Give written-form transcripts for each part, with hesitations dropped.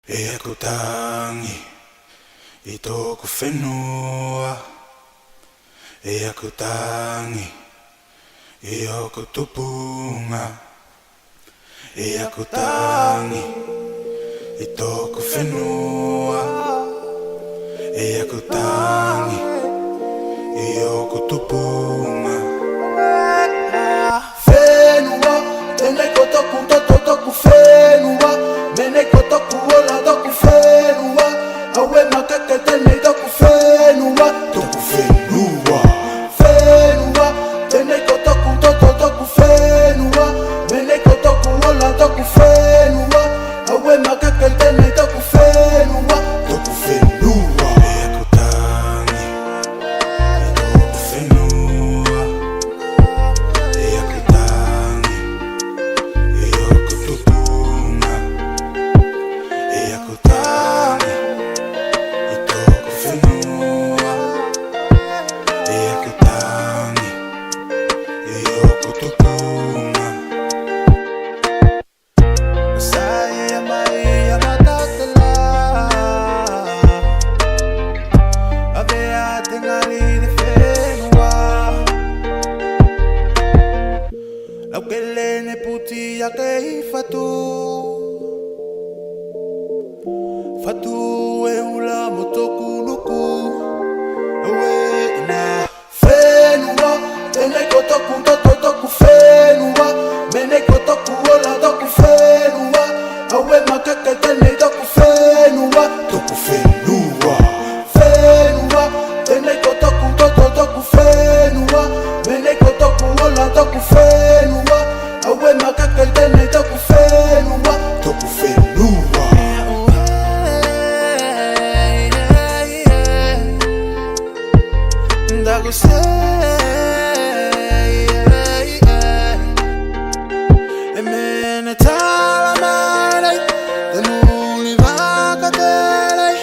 E aku tangi I tōku whenua. E aku tangi I oku tupunga. E aku tangi I tōku whenua. E aku tangi I oku tupunga. Whenua, tēnei ko toku toto toku whenua. Menei ko toku ola toku whenua. Aue makeke tēnei toku whenua. Tōku whenua. Whenua, tēnei ko toku toto toku whenua. Menei ko toku ola toku whenua. Aue makeke tēnei toku whenua. Tōku whenua. E aku tangi I tōku whenua. E aku tangi I oku tupunga. E aku tangi I tōku whenua. E aku tangi I oku tupunga. Saya mai amatatala. Avea tengali de whenua. Lau ke lene puti a kei fatu. Fatu e ula mo toku nuku. Aue ina whenua, tēnei ko toku toto toku whenua. Menei ko toku ola toku whenua. Aue makeke tēnei toku whenua. Tōku whenua. Whenua, tēnei ko toku toto toku whenua. Menei ko toku ola toku whenua. Aue makeke tēnei toku whenua. Tōku whenua. Dago sei, e me ne talamanai, te muli vakaterei,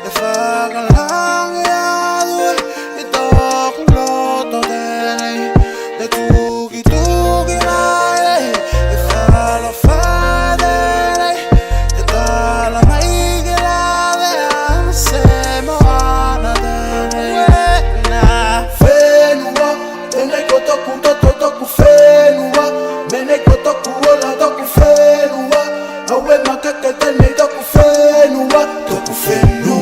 e whakalangi adue, e tōku loto tenei, e tuki tuki mai, e whala whaderei, e tala mai ke lawe ana se moana tenei. Whenua, tēnei ko toku toto toku whenua. Menei ko toku ola toku whenua. Aue makeke tēnei toku whenua. Tōku whenua.